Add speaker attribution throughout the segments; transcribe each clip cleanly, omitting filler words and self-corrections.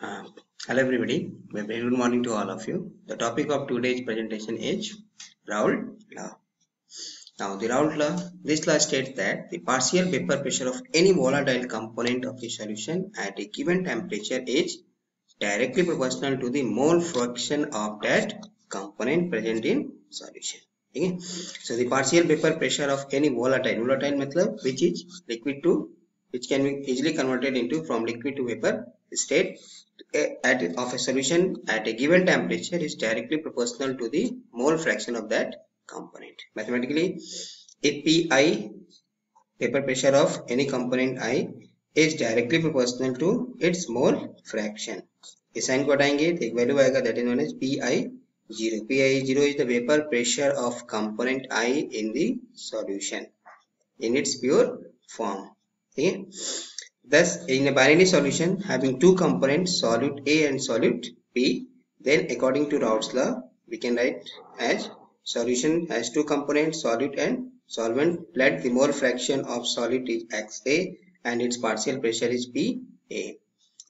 Speaker 1: Uh, Hello everybody, very good morning to all of you. The topic of today's presentation is Raoult law. Now the Raoult law, this law states that the partial vapor pressure of any volatile component of a solution at a given temperature is directly proportional to the mole fraction of that component present in solution. Okay? So the partial vapor pressure of any volatile matlab which can be easily converted into from liquid to vapor state of a solution at a given temperature is directly proportional to the mole fraction of that component. Mathematically, if Pi, vapor pressure of any component I, is directly proportional to its mole fraction. इस sign को हटाएंगे तो एक value आएगा that is known as Pi0. Pi0 is the vapor pressure of component I in the solution in its pure form. Okay? Thus, in a binary solution having two components, solute A and solute B, then according to Raoult's law, we can write as solution has two components, solute and solvent. Let the mole fraction of solute is XA and its partial pressure is PA.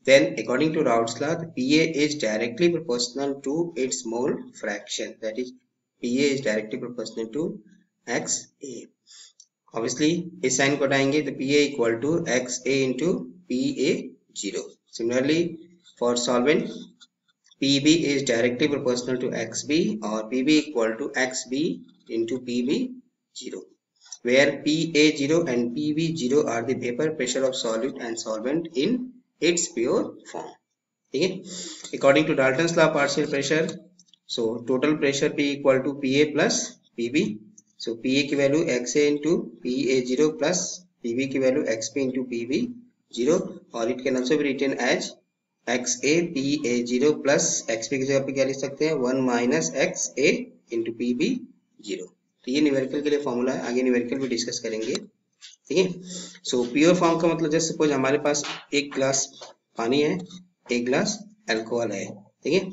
Speaker 1: Then, according to Raoult's law, the PA is directly proportional to its mole fraction. That is, PA is directly proportional to XA. Obviously, इस sign को हटाएंगे तो PA equal to XA into PA0. Similarly, for solvent, PB is directly proportional to XB or PB equal to XB into PB0, where PA0 and PB0 are the vapor pressure of solute and solvent in its pure form. Okay? According to Dalton's law partial pressure, so total pressure P equal to PA plus PB. So PA की value XA into PA0 plus PB की value XB into PB0 और it can also be written as XA PA0 plus XB की जगह पे क्या लिख सकते हैं 1 minus XA into PB0. तो ये न्यूमेरिकल के लिए फॉर्मूला है, आगे न्यूमेरिकल भी डिस्कस करेंगे. ठीक है. सो प्योर फॉर्म का मतलब जैसे सपोज हमारे पास एक ग्लास पानी है, एक ग्लास अल्कोहल है. ठीक है.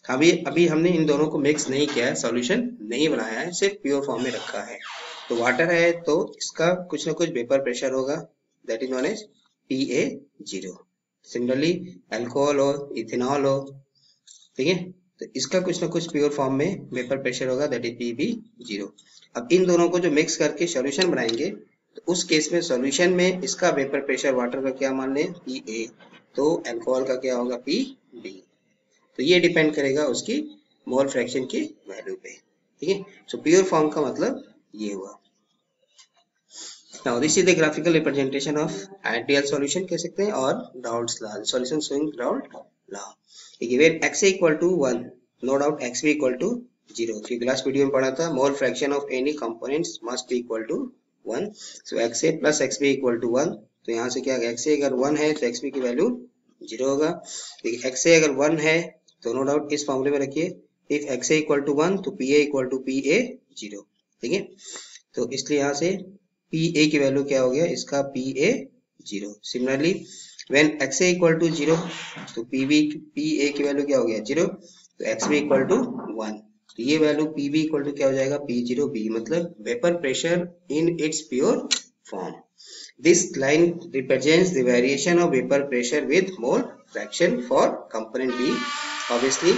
Speaker 1: अभी हमने इन दोनों को मिक्स नहीं किया है, सॉल्यूशन नहीं बनाया है, सिर्फ प्योर फॉर्म में रखा है. तो वाटर है तो इसका कुछ ना कुछ वेपर प्रेशर होगा, that is known as PA0. Similarly alcohol हो, इथेनॉल हो, ठीक है, तो इसका कुछ ना कुछ प्योर फॉर्म में वेपर प्रेशर होगा, दैट इज PB0. अब इन दोनों को जो मिक्स करके सॉल्यूशन बनाएंगे तो उस केस में सॉल्यूशन में इसका वेपर प्रेशर वाटर का क्या मान लें PA, तो अल्कोहल का क्या होगा PB. तो ये डिपेंड करेगा उसकी मोल फ्रैक्शन की वैल्यू पे. ठीक है. सो प्योर फॉर्म का मतलब ये हुआ. Now this is the graphical representation of ideal solution कह सकते हैं और Raoult's law, solution showing Raoult law. Given XA equal to 1, no doubt XB equal to 0. फिर लास्ट वीडियो में पढ़ा था mole fraction of any components must be equal to 1. So XA plus XB equal to 1. तो यहाँ से क्या XA अगर 1 है तो XB की वैल्यू 0 होगा. देखिए XA अगर 1 है तो नो डाउट इस फॉर्मूले में रखिए इफ XA इक्वल टू 1 तो PA इक्वल टू PA0. ठीक है. तो इसलिए यहाँ से PA की वैल्यू क्या हो गया इसका PA0. Similarly when XA equal to 0 तो PA की वैल्यू क्या हो गया 0, तो XB इक्वल टू 1. तो ये वैल्यू PB इक्वल टू क्या हो जाएगा P0B, मतलब vapour pressure in its pure form. This line represents the variation of vapor pressure with mole fraction for component B. Obviously,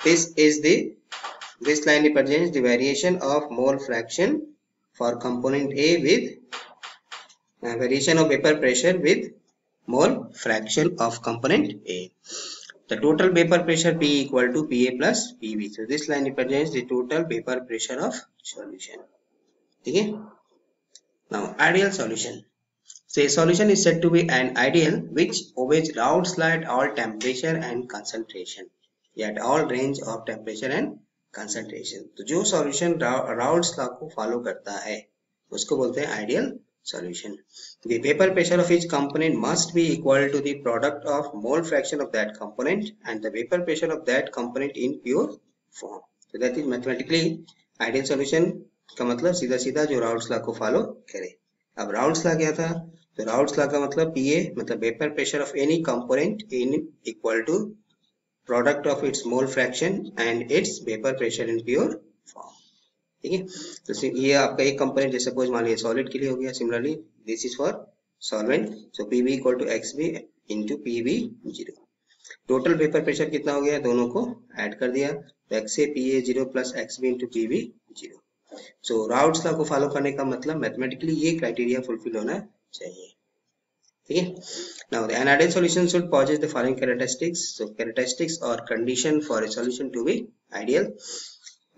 Speaker 1: this line represents the variation of mole fraction for component A with variation of vapor pressure with mole fraction of component A. The total vapor pressure P equal to PA plus PB. So this line represents the total vapor pressure of solution. Okay. Now ideal solution. So a solution is said to be an ideal which obeys Raoult's law at all temperature and concentration, at all range of temperature and concentration. तो जो solution Raoult's law को follow करता है उसको बोलते हैं ideal solution. The vapor pressure of each component must be equal to the product of mole fraction of that component and the vapor pressure of that component in pure form. So that is mathematically ideal solution का मतलब सीधा सीधा जो Raoult's law को follow करे. अब Raoult's law क्या था, तो Raoult's law का मतलब PA मतलब vapour pressure of any component in equal to product of its mole fraction and its vapour pressure in pure form. ठीक है. तो ये आपका एक कंपोनेंट जैसे सपोज मान लिया सॉलिड के लिए हो गया. Similarly this is for solvent. So PB equal to XB into PB0. Total vapour pressure कितना हो गया, दोनों को ऐड कर दिया, तो XA PA0 plus XB into PB0। सो राउल्ट्स लॉ को फॉलो करने का मतलब मैथमेटिकली ये क्राइटेरिया फुलफिल होना चाहिए, ठीक है। Now the ideal solution should possess the following characteristics. So characteristics or condition for a solution to be ideal.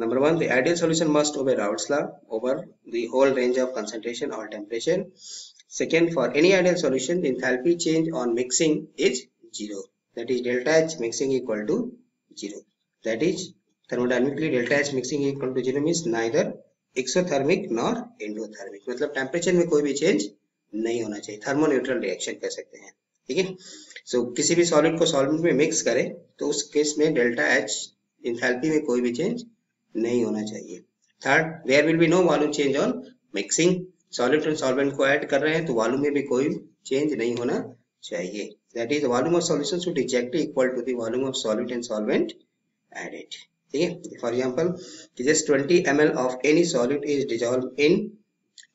Speaker 1: Number one, the ideal solution must obey Raoult's law over the whole range of concentration or temperature. Second, for any ideal solution, the enthalpy change on mixing is 0. That is delta H mixing equal to 0. That is thermodynamically delta H mixing equal to 0 means neither exothermic nor endothermic. मतलब temperature में कोई भी change नहीं होना चाहिए, थर्मोन्यूट्रल reaction कह सकते हैं, ठीक है। सो किसी भी सॉलिड को सॉल्वेंट में मिक्स करें तो उस केस में डेल्टा H इंथैल्पी में कोई भी चेंज नहीं होना चाहिए। Third, there will be no volume change on mixing, solid and solvent को ऐड कर रहे हैं तो वॉल्यूम में भी कोई चेंज नहीं होना चाहिए। That is volume of solution should exactly equal to the volume of solid and solvent added, ठीक है। For example just 20 ml of any solid is dissolved in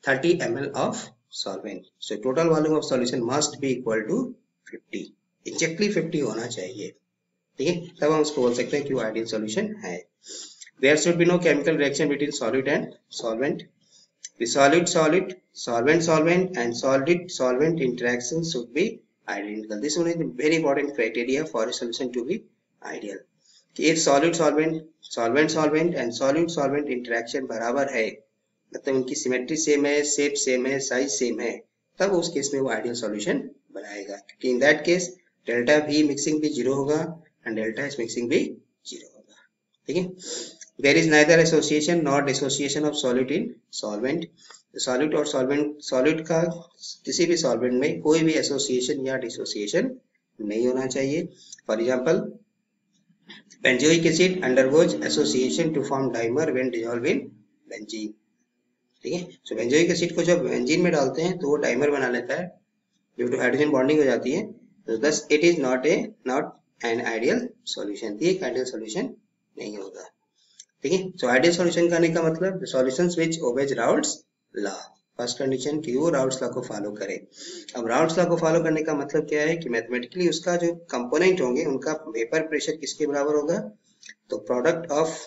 Speaker 1: 30 ml of solvent, so total volume of solution must be equal to 50, exactly 50 होना चाहिए, ठीक है। तब हम उसको बोल सकते हैं कि वो आइडियल सॉल्यूशन है। There should be no chemical reaction between solid and solvent. The solid-solid, solvent-solvent and solid-solvent interactions should be identical. This one is the very important criteria for a solution to be ideal. If solid-solvent, solvent-solvent and solid-solvent interaction बराबर है, मतलब उनकी symmetry same है, shape same है, size same है, तब उस case में वो आइडियल सॉल्यूशन बनाएगा, क्योंकि in that case delta V mixing भी 0 होगा एंड डेल्टा H मिक्सिंग भी 0 होगा, ठीक है। There is neither association nor dissociation of solid in solvent. Solid और solid का किसी भी solvent में कोई भी association या dissociation नहीं होना चाहिए। For example, benzoic acid undergoes association to form dimer when dissolved in benzene, ठीक है। So benzoic acid को जब बेंजीन में डालते हैं तो वो डाइमर बना लेता है, ड्यू टू हाइड्रोजन बॉन्डिंग हो जाती है, तो thus it is not an ideal solution, ये एक ideal solution नहीं होगा, ठीक है। सो आइडियल सॉल्यूशन करने का मतलब solutions which obeys Raoult's law, first condition कि वो राउल्ट्स लॉ को फॉलो करे। अब राउल्ट्स लॉ को फॉलो करने का मतलब क्या है कि मैथमेटिकली उसका जो कंपोनेंट होंगे उनका वेपर प्रेशर किसके बराबर होगा, तो product of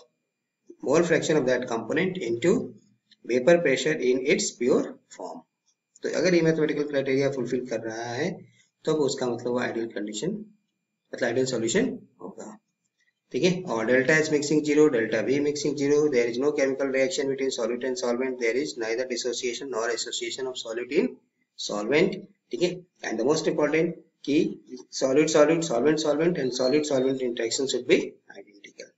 Speaker 1: mole fraction of that component into vapour pressure in its pure form. तो अगर ये मैथमेटिकल क्राइटेरिया फुलफिल कर रहा है तो उसका मतलब वो आइडियल कंडीशन मतलब आइडियल सॉल्यूशन होगा, ठीक है। और delta H mixing 0, delta V mixing 0, there is no chemical reaction between solid and solvent, there is neither dissociation nor association of solid in solvent, ठीक है। एंड द मोस्ट इंपॉर्टेंट कि solid solvent and solid solvent interaction should be identical.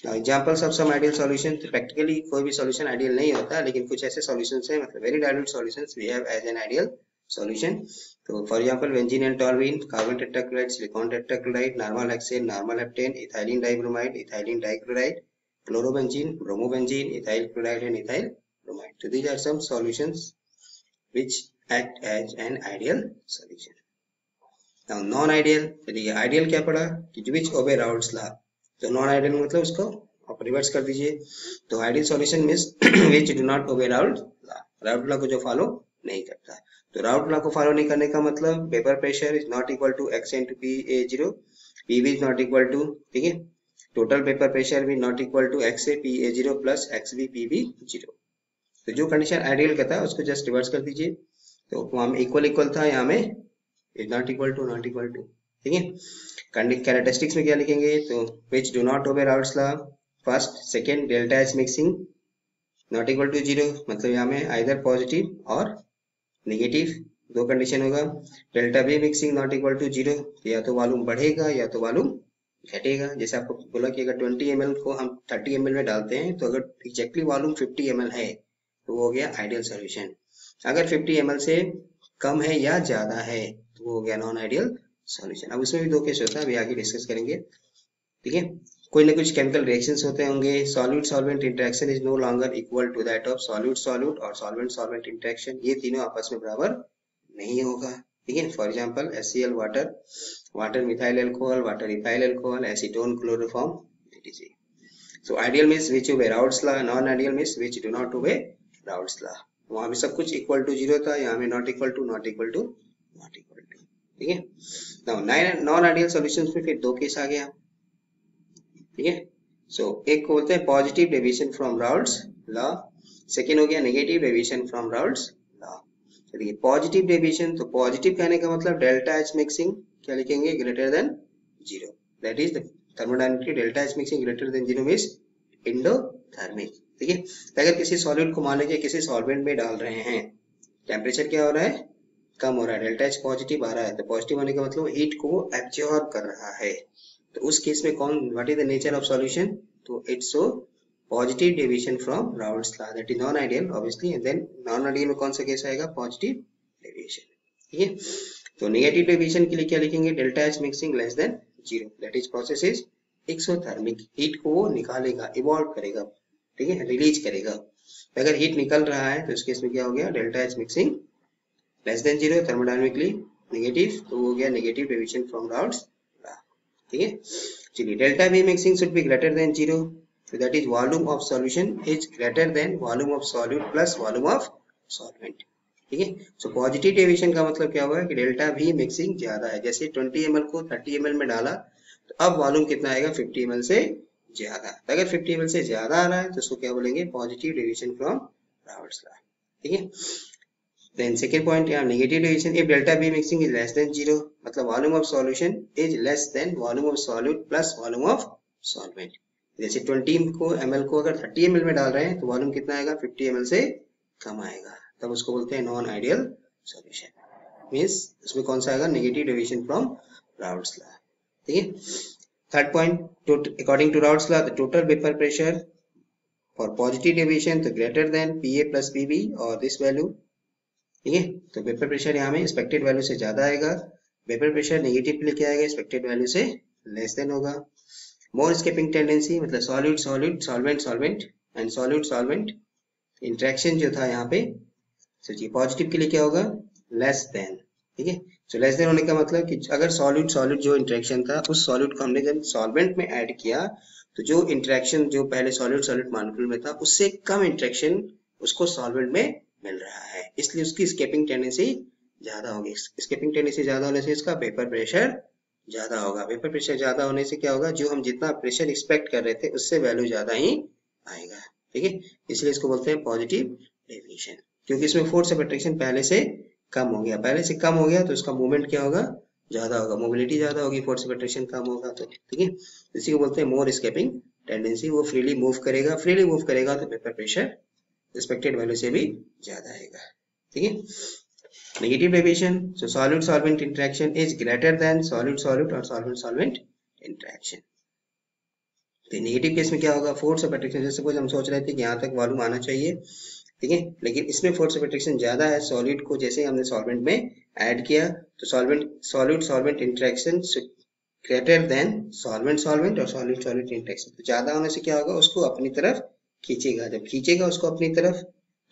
Speaker 1: Now examples of some ideal solution, practically कोई भी solution ideal नहीं होता, लेकिन कुछ ऐसे सॉल्यूशंस हैं, मतलब very dilute solutions we have as an ideal solution. So for example, benzene and toluene, carbon tetrachloride, silicon tetrachloride, normal hexane, normal heptane, ethylene dibromide, ethylene dichloride, chlorobenzene, bromobenzene, ethyl chloride and ethyl bromide. So these are some solutions which act as an ideal solution. Now non-ideal, the ideal क्या पड़ा कि which obey Raoult's law. तो non-ideal मतलब उसको आप reverse कर दीजिए, तो ideal solution means which do not obey Raoult's law. Raoult's law को जो फॉलो नहीं करता, तो राउल्ट लॉ को फॉलो नहीं करने का मतलब vapour pressure is not equal to x into PA0, PV is not equal to, ठीक है, टोटल वेपर प्रेशर भी not equal to XA PA0 plus XB PB0। तो जो कंडीशन आइडियल का था उसको जस्ट रिवर्स कर दीजिए, तो वहां में इक्वल था, यहाँ में इज नॉट इक्वल टू, ठीक है। कैरेक्टरिस्टिक्स में क्या लिखेंगे, तो which do not obey Raoult's law, first second delta H mixing not equal to 0, मतलब यहाँ में आइदर पॉजिटिव और नेगेटिव, दो कंडीशन होगा। Delta V mixing not equal to 0, या तो वॉल्यूम बढ़ेगा या तो वॉल्यूम घटेगा। जैसे आपको बोला कि अगर 20 ml को हम 30 ml में डालते हैं तो अगर एग्जैक्टली वॉल्यूम 50 ml है तो वो हो गया आइडियल सॉल्यूशन, अगर 50 ml से कम है या ज्यादा है तो वो हो गया नॉन आइडियल सॉल्यूशन। अब उसमें भी दो केस होता है, अभी आगे डिस्कस करेंगे, ठीक है। कोई ना कुछ केमिकल रिएक्शंस होते होंगे, solute solvent interaction is no longer equal to that of solute और सॉल्वेंट सॉल्वेंट इंटरेक्शन, ये तीनों आपस में बराबर नहीं होगा, ठीक है। For example HCl water methyl alcohol, water ethyl alcohol, acetone chloroform etc. So ideal means which obey Raoult's law, non ideal means which do not obey Raoult's law. वहां भी सब कुछ इक्वल टू 0 था, यहाँ में नॉट इक्वल टू, ठीक है। Non ideal solutions में फिर दो केस आ गया, ठीक है। सो एक को बोलते हैं positive deviation from Raoult's law, second हो गया negative deviation from Raoult's law. देखिए पॉजिटिव डेविएशन, तो पॉजिटिव कहने का मतलब डेल्टा एच मिक्सिंग क्या लिखेंगे, greater than zero, that is the thermodynamically delta H mixing greater than zero means endothermic, ठीक है। अगर किसी सॉलिड को मान लीजिए किसी सॉल्वेंट में डाल रहे हैं, टेम्परेचर क्या हो रहा है, कम हो रहा है, डेल्टा एच पॉजिटिव आ रहा है, तो पॉजिटिव होने का मतलब हीट को एब्जॉर्ब कर रहा है, तो उस केस में कौन, what is the nature of solution, तो it's so positive deviation from Raoult's law, that is non ideal obviously, and then non ideal में कौन सा केस आएगा, पॉजिटिव डेविएशन, ठीक है। तो नेगेटिव डेविएशन के लिए क्या लिखेंगे, delta H mixing less than zero, that is process is exothermic, heat को वो निकालेगा, इवॉल्व करेगा, ठीक है, रिलीज करेगा। अगर हीट निकल रहा है तो इस केस में क्या हो गया, delta H mixing less than zero, thermodynamically negative, तो हो गया negative deviation from Raoult's law, ठीक है। चलिए delta V mixing should be greater than zero, so that is volume of solution is greater than volume of solute plus volume of solvent, ठीक है। सो positive deviation का मतलब क्या हुआ कि डेल्टा वी मिक्सिंग ज्यादा है, जैसे 20 ml को 30 ml में डाला तो अब वॉल्यूम कितना आएगा, 50 ml से ज्यादा, तो अगर 50 ml से ज्यादा आ रहा है तो उसको क्या बोलेंगे, positive deviation from Raoult's law, ठीक है। देन सेकंड पॉइंट यहाँ negative deviation, if delta V mixing is less than zero, मतलब volume of solution is less than volume of solute plus volume of solvent, जैसे 20 ml को अगर 30 ml में डाल रहे हैं तो वॉल्यूम कितना आएगा, 50 ml से कम आएगा, तब उसको बोलते हैं नॉन आइडियल सॉल्यूशन, मींस उसमें कौन सा आएगा, negative deviation from Raoult's law, ठीक है। Third point, according to Raoult's law the total vapour pressure for positive deviation तो greater than PA plus PB और दिस वैल्यू, ठीक है। तो वेपर प्रेशर यहाँ में एक्सपेक्टेड वैल्यू से ज्यादा आएगा, वेपर प्रेशर नेगेटिव पे लेके आएगा, एक्सपेक्टेड वैल्यू से लेस देन होगा। मोर स्केपिंग टेंडेंसी, मतलब solid solid, solvent solvent and solid solvent interaction जो था यहाँ पे, सोचिए पॉजिटिव के लिए क्या होगा, लेस देन, ठीक है। सो लेस देन होने का मतलब कि अगर सॉलिड सॉलिड जो इंटरेक्शन था उस सॉलिड को हमने जब सॉल्वेंट में ऐड किया तो जो इंटरेक्शन जो पहले सॉलिड सॉलिड मॉलिक्यूल में था उससे कम इंटरेक्शन उसको सॉल्वेंट में मिल रहा है, इसलिए उसकी स्केपिंग टेंडेंसी ज्यादा होगी। स्केपिंग टेंडेंसी ज्यादा होने से इसका वेपर प्रेशर ज्यादा होगा, वेपर प्रेशर ज्यादा होने से क्या होगा, जो हम जितना प्रेशर एक्सपेक्ट कर रहे थे उससे वैल्यू ज्यादा ही आएगा, ठीक है। इसलिए इसको बोलते हैं पॉजिटिव डेविएशन, क्योंकि इसमें फोर्स ऑफ अट्रैक्शन पहले से कम हो गया, पहले से कम हो गया तो इसका मूवमेंट क्या होगा, ज्यादा होगा, मोबिलिटी ज्यादा होगी, फोर्स ऑफ अट्रैक्शन कम होगा, तो ठीक है। इसी को बोलते हैं मोर स्केपिंग टेंडेंसी, वो फ्रीली मूव करेगा, फ्रीली मूव करेगा तो वेपर प्रेशर एक्सपेक्टेड वैल्यू से भी ज्यादा आएगा, ठीक है। Negative deviation, so solid solvent interaction is greater than solid solid और सॉल्वेंट सॉल्वेंट इंटरेक्शन। तो नेगेटिव केस में क्या होगा, फोर्स ऑफ अट्रैक्शन, जैसे सपोज हम सोच रहे थे कि यहाँ तक वॉल्यूम आना चाहिए, ठीक है, लेकिन इसमें फोर्स ऑफ अट्रैक्शन ज्यादा है, सॉलिड को जैसे हमने सॉल्वेंट में ऐड किया तो solid solvent interaction greater than solvent solvent और सॉलिड सॉलिड इंटरेक्शन, तो ज्यादा होने से क्या होगा, उसको अपनी तरफ खींचेगा, जब खींचेगा उसको अपनी तरफ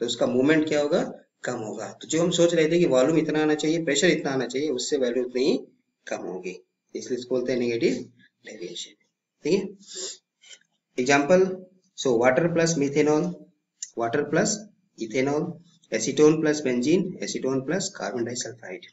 Speaker 1: तो उसका मूवमेंट क्या होगा, कम होगा। तो जो हम सोच रहे थे कि वॉल्यूम इतना आना चाहिए, प्रेशर इतना आना चाहिए, उससे वैल्यू उतनी ही कम होगी, इसलिए इसको बोलते हैं नेगेटिव डेविएशन, ठीक है। Example, so water plus methanol, water plus ethanol, acetone plus benzene, acetone plus carbon disulphide.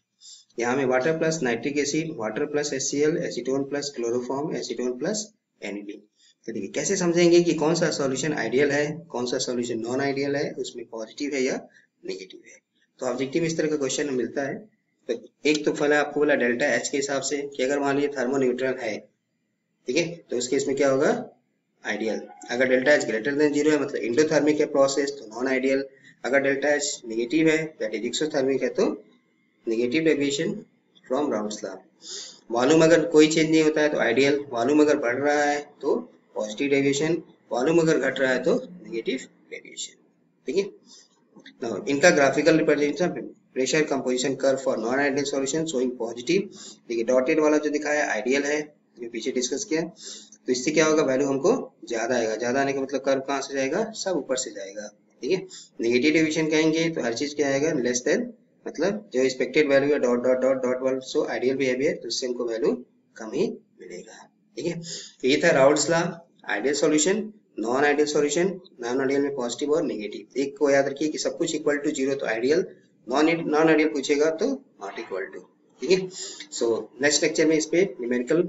Speaker 1: यहाँ में water plus nitric acid, water plus HCl, acetone plus chloroform, acetone plus aniline. तो देखिए कैसे समझेंगे कि कौन सा सॉल्यूशन आइडियल है, कौन सा सॉल्यूशन नॉन आइडियल है, उसमें पॉजिटिव है या नेगेटिव है। तो ऑब्जेक्टिव इस तरह का क्वेश्चन मिलता है। तो एक तो पहले आपको बोला डेल्टा एच के हिसाब से कि अगर मान लीजिए थर्मो न्यूट्रल है, ठीक है, तो उस केस में क्या होगा, आइडियल। अगर delta H greater than zero है मतलब इंडोथर्मिक है प्रोसेस, तो नॉन आइडियल। अगर डेल्टा एच नेगेटिव है दैट इज एक्सोथर्मिक है तो negative deviation from Raoult's law. Volume अगर कोई चेंज नहीं होता है तो आइडियल, वॉल्यूम अगर बढ़ रहा है तो पॉजिटिव डेविएशन, वॉल्यूम अगर घट रहा है तो नेगेटिव डेविएशन, ठीक है। नाउ इनका graphical representation, pressure composition curve for non ideal solution showing positive, देखिए डॉटेड वाला जो दिखाया आइडियल है, जो पीछे डिस्कस किया, तो इससे क्या होगा, वैल्यू हमको ज्यादा आएगा, ज्यादा आने का मतलब कर्व कहाँ से जाएगा, सब ऊपर से जाएगा, ठीक है। नेगेटिव डेविएशन कहेंगे तो हर चीज क्या आएगा, लेस देन, मतलब जो एक्सपेक्टेड वैल्यू है डॉट डॉट डॉट डॉट वाला, सो आइडियल बिहेवियर, तो उससे हमको वैल्यू कम ही मिलेगा, ठीक है। तो ये था Raoult's law, ideal solution, non ideal solution, non ideal में पॉजिटिव और नेगेटिव। एक को याद रखिए कि सब कुछ इक्वल टू जीरो तो आइडियल, नॉन आइडियल पूछेगा तो नॉट इक्वल टू, ठीक है। सो नेक्स्ट लेक्चर में इस पे न्यूमेरिकल